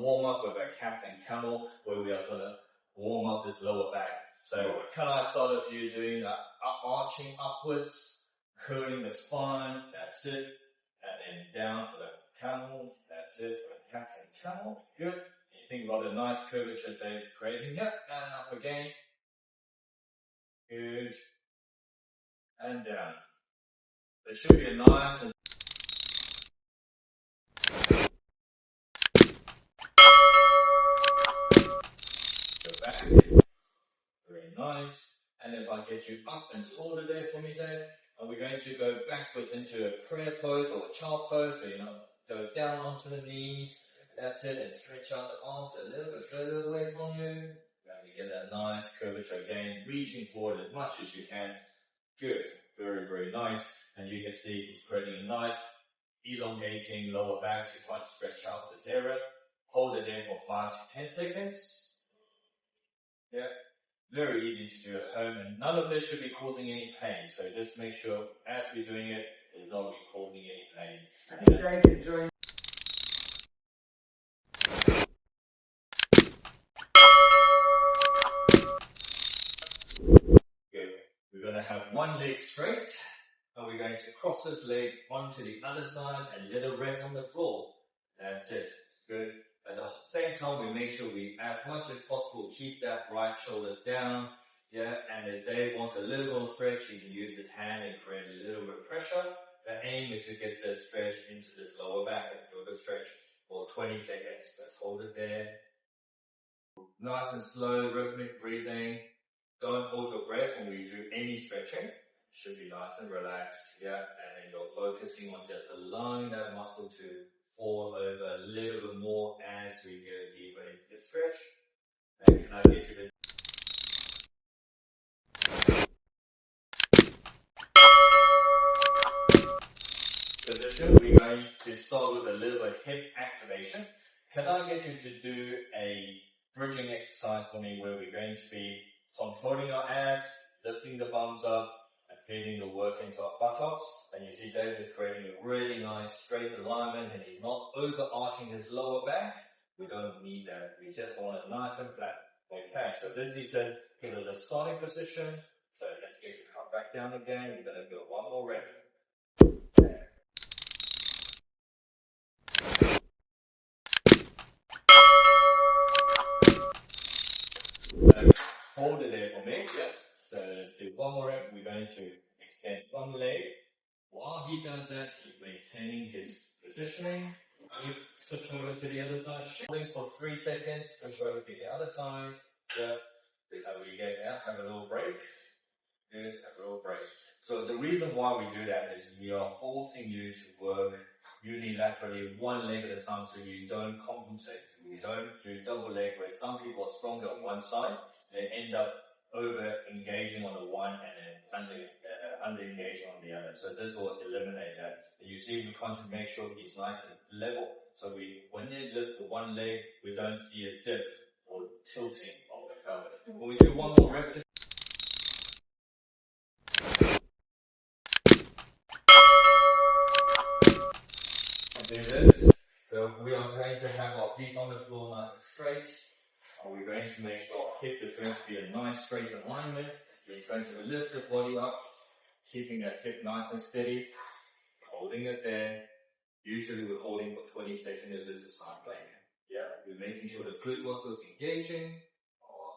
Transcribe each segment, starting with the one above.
warm up with a cat and camel where we are going to warm up this lower back. So can I start with you doing that arching upwards, curling the spine, that's it, and then down for the camel, that's it, for the cat and camel, good. You think about a nice curvature they're creating, yep, and up again, good, and down. There should be a nice and go back, very nice. And if I get you up and hold it there for me there, and we're going to go backwards into a prayer pose or a child pose, so go down onto the knees, that's it, and stretch out the arms a little bit further away from you. And you get that nice curvature again, reaching forward as much as you can. Good, very, very nice. And you can see it's creating a nice elongating lower back to try to stretch out this area. Hold it there for 5 to 10 seconds. Yeah. Very easy to do at home, and none of this should be causing any pain. So just make sure as we're doing it, it's not be causing any pain. Good. We're going to have one leg straight, and we're going to cross this leg onto the other side and let it rest on the floor. That's it. Good. At the same time, we make sure we, as much as possible, keep that right shoulder down. Yeah, and if Dave wants a little more stretch, you can use his hand and create a little bit of pressure. The aim is to get the stretch into this lower back and feel the stretch for 20 seconds. Let's hold it there. Nice and slow, rhythmic breathing. Don't hold your breath when we do any stretching. Should be nice and relaxed. Yeah, and then you're focusing on just allowing that muscle to fall over a little bit more as we go deeper into the stretch. And can I get you to position? We're going to start with a little bit of hip activation. Can I get you to do a bridging exercise for me where we're going to be controlling our abs, lifting the bums up, and feeding the work into our buttocks. And you see David is creating a really nice straight alignment, and he's not overarching his lower back. We don't need that. We just want it nice and flat. Okay, so this is the starting position. So let's get you come back down again. We're going to go one more rep. Hold it there for me. Yeah. So let's do one more rep. We're going to extend one leg. While he does that, he's maintaining his positioning. You switch over to the other side. Holding for 3 seconds. Switch over to the other side. Yeah. This is how we get out. Have a little break. Good. Have a little break. So the reason why we do that is we are forcing you to work unilaterally one leg at a time, so you don't compensate. We don't do double leg where some people are stronger on one side. They end up over engaging on the one and then under engaging on the other. So this will eliminate that. You see, we're trying to make sure it's nice and level. So when you lift the one leg, we don't see a dip or tilting of the pelvis. When we do one more rep, just do this. So we are going to have our feet on the floor nice and straight. And we're going to make sure our hip is going to be a nice straight alignment. It's going to lift the body up, keeping that hip nice and steady, holding it there. Usually we're holding for 20 seconds as a side plank. Yeah, we're making sure the glute muscle is engaging, or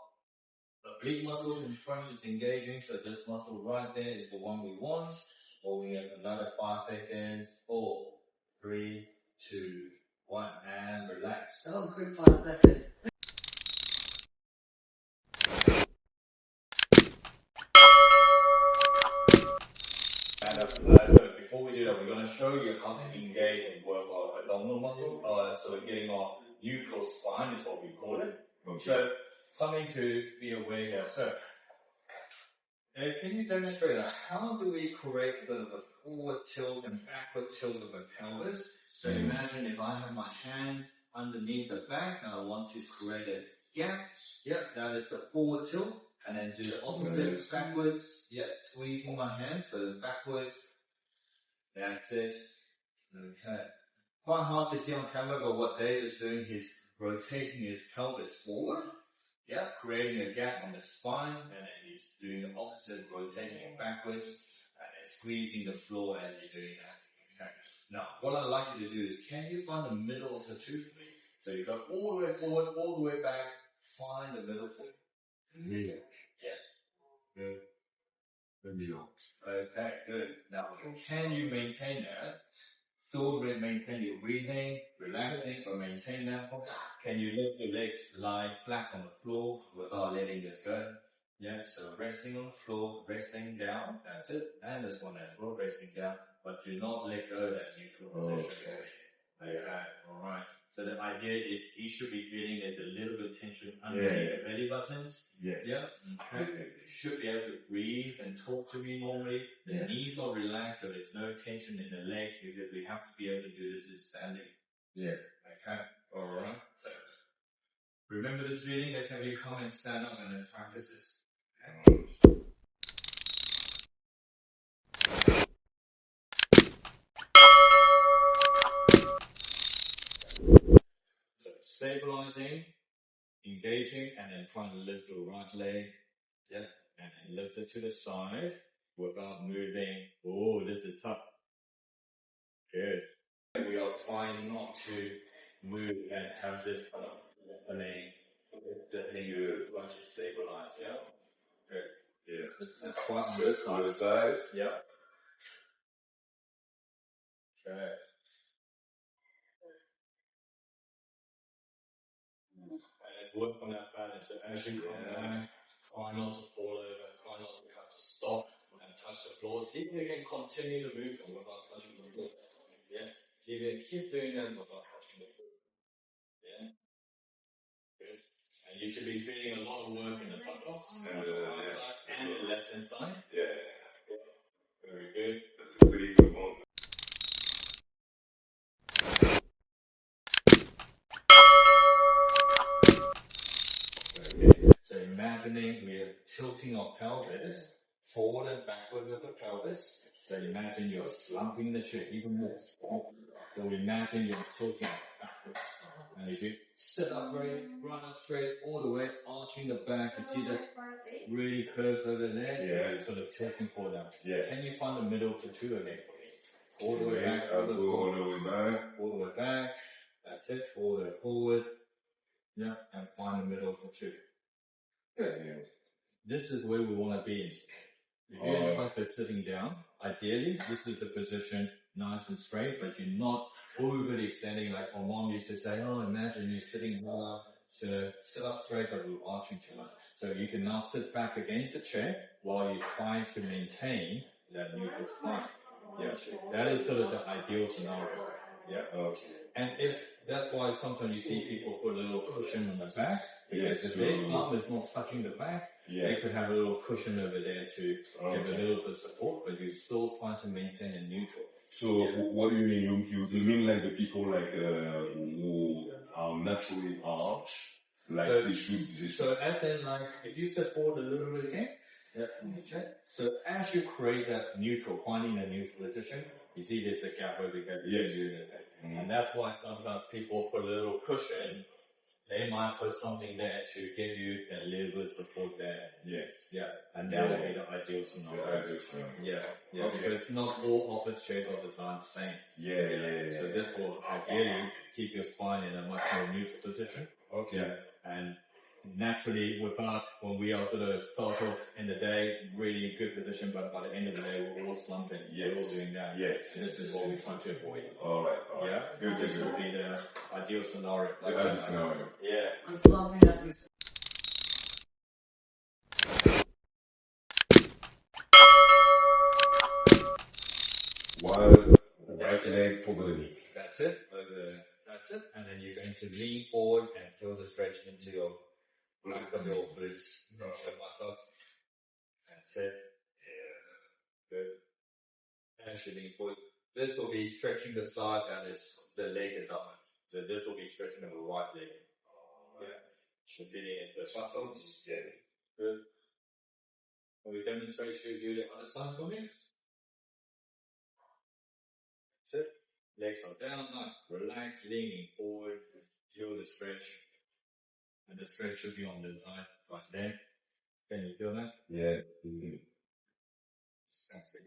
the oblique muscle in front is engaging, so this muscle right there is the one we want. Holding it another 5 seconds. 4, 3, 2, 1, and relax. That was a quick 5 seconds. Before we do that, we're going to show you how to engage and work our abdominal muscle. So we're getting our neutral spine is what we call it. Okay. So something to be aware here. So can you demonstrate that? How do we create a bit of a forward tilt and backward tilt of the pelvis? So imagine if I have my hands underneath the back and I want to create a gap. Yep, that is the forward tilt. And then do the opposite, backwards. Yep, squeezing my hand, so backwards. That's it. Okay. Quite hard to see on camera, but what Dave is doing, he's rotating his pelvis forward. Yeah, creating a gap on the spine, and then he's doing the opposite, rotating it backwards, and then squeezing the floor as you're doing that. Okay. Now, what I'd like you to do is, can you find the middle of the two for me? So you go all the way forward, all the way back, find the middle for me. Middle. Yeah. Good. The middle. Okay, good. Now, can you maintain that? Still maintain your breathing, relaxing, or maintain that. Can you lift your legs, lie flat on the floor without letting this go? Yeah, so resting on the floor, resting down, that's it. And this one as well, resting down, but do not let go of that neutral position. Okay, alright. So the idea is he should be feeling there's a little bit of tension underneath the belly buttons. Yes. Yeah. Okay. You should be able to breathe and talk to me normally. The knees are relaxed, so there's no tension in the legs because we have to be able to do this is standing. Yeah. Okay. Alright. So remember this reading. Let's have you come and stand up and let's practice this. Okay. So stabilizing, engaging, and then trying to lift your right leg. Yeah. And then lift it to the side without moving. Oh, this is tough. Good. We are trying not to move and have this kind of deadening you trying to stabilize, yeah? Good. Yeah. That's quite on this side. Other side. Yeah. Okay. And then work on that balance. So as you come down, try not to fall over, try not to have to stop and touch the floor. See if you can continue to move without touching the floor. Yeah. See if you can keep doing that without touching the floor. Yeah. Good. And you should be feeling a lot of work in the buttocks and the right side and the left hand side. Yeah. Very good. That's a pretty good one. Okay. So imagining we're tilting our pelvis forward and backward with the pelvis. So imagine you're slumping the chair even more. So imagine you're tilting backwards. And if you sit up straight, run up straight, all the way, arching the back, you see that really curves over there? Yeah. Sort of tilting forward now. Yeah. Can you find the middle of the two again for me? All the way back, I'll go all the way back. all the way back. That's it, all the way forward. Yeah, and find the middle of the two. Good. Yeah. This is where we want to be. If you're in class for sitting down, ideally, this is the position, nice and straight, but you're not overly extending like my mom used to say, oh, imagine you're sitting so sit up straight, but we're arching too much. So you can now sit back against the chair while you're trying to maintain that neutral spine. Yeah, that is sort of the ideal scenario. Yeah. Okay. And if that's why sometimes you see people put a little cushion on the back, because Yes, if their arm is not touching the back, they could have a little cushion over there to give a little bit of support, but you're still trying to maintain a neutral. So what do you mean? You mean like the people like who are naturally arch, like So- they should. So as in like, if you step forward a little bit again, check. So as you create that neutral, finding a neutral position, you see there's a gap over here. Yes. And that's why sometimes people put a little cushion. They might put something there to give you a little bit of support there. Yes. Yeah. And that would be the ideal scenario. Yeah. Okay. Because not all office chairs are designed the same. Yeah. So this will ideally keep your spine in a much more neutral position. Okay. Yeah. And naturally with us, when we are sort of start off in the day, really good position, but by the end of the day, we're all slumping. Yes. We're all doing that. Yes. And this is what we try to avoid. All right. Yeah. Good. This would be the ideal scenario. The ideal scenario. Yeah. I'm slumping as we While the right leg over the knee. That's it. That's it. And then you're going to lean forward and feel the stretch into your back of your glutes, your buttocks. That's it. Yeah. Good. And as you lean forward, this will be stretching the side that is, the leg is up. So this will be stretching the right leg. Yeah. Should be in the buttocks. Yeah. Good. Can we demonstrate you do the other side for me? That's it. Legs are down, nice, relax, leaning forward, Feel the stretch. And the stretch should be on the side, right there. Can you feel that? Yeah. Fantastic.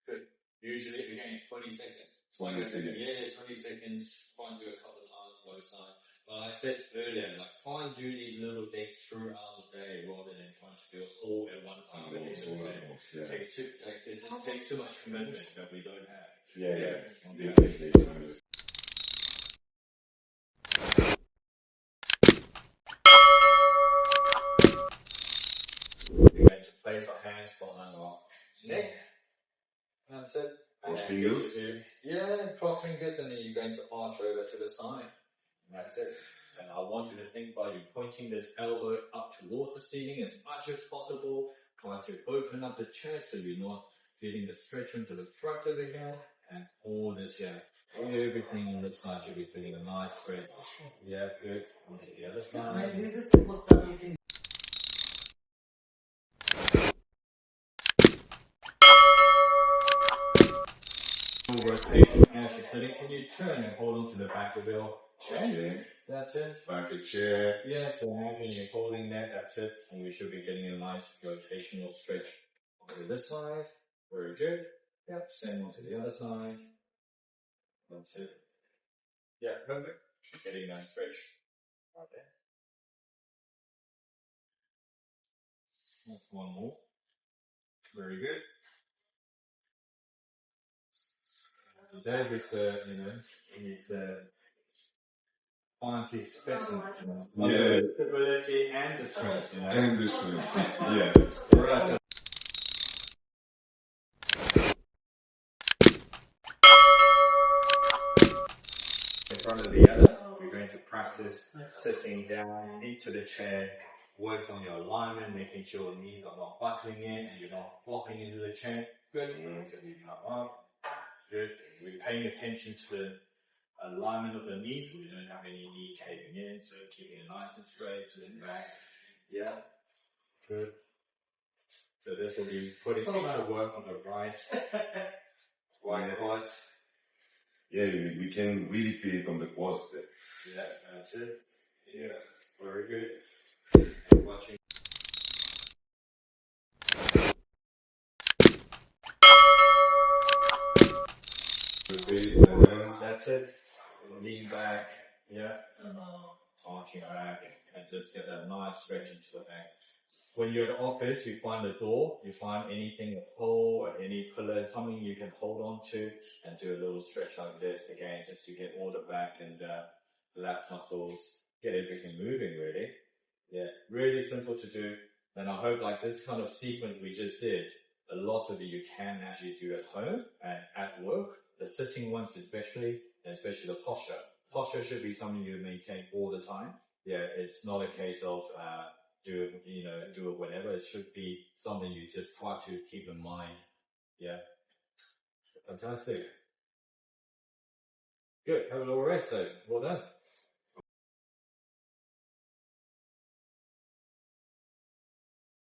Good. Usually again 20 seconds. 20 seconds. Yeah, 20 seconds. Try and do a couple of times on both sides. But like I said earlier, like try and do these little things throughout the day rather than trying to do it all at one time. Yeah. It just takes too much commitment that we don't have. Yeah. Okay. Definitely. We're going to place our hands behind our neck. That's it. Cross fingers? Yeah, cross fingers, and then you're going to arch over to the side. That's it. And I want you to think about you pointing this elbow up towards the ceiling as much as possible. Try to open up the chest so you're not feeling the stretch into the front of the head. And all this here. Everything on this side should be feeling a nice stretch. Yeah, good. Onto the other side. This is simple stuff you can rotation as you're sitting. Can you turn and hold on to the back of your chair? That's it. Back of chair. Yeah, so imagine you're holding that, that's it. And we should be getting a nice rotational stretch onto this side. Very good. Yep, same onto the other side. That's it. Yeah, perfect. Getting a nice stretch. Right there. That's one more. Very good. Today is finally specimen, Yeah. the stability and the strength, And the strength. Yeah. Right. In front of the other, we're going to practice sitting down into the chair, work on your alignment, making sure your knees are not buckling in and you're not flopping into the chair. Good. So you come up. Good. We're paying attention to the alignment of the knees, so we don't have any knee caving in, so keeping it nice and straight, sitting back. Yeah. Good. So this will be putting extra work on the right quads. Yeah, we can really feel it on the quads there. Yeah, that's it. Yeah. Very good. And watching. The face, the hands. That's it. Lean back. Yeah. Arching back and just get that nice stretch into the back. When you're at the office, you find a door, you find anything, a pole or any pillar, something you can hold on to and do a little stretch like this again, just to get all the back and lats muscles, get everything moving really. Yeah, really simple to do. And I hope like this kind of sequence we just did, a lot of it you can actually do at home and at work. The sitting ones especially, and especially the posture. Posture should be something you maintain all the time. Yeah, it's not a case of do it whenever. It should be something you just try to keep in mind. Yeah. Fantastic. Good. Have a little rest though. Well done.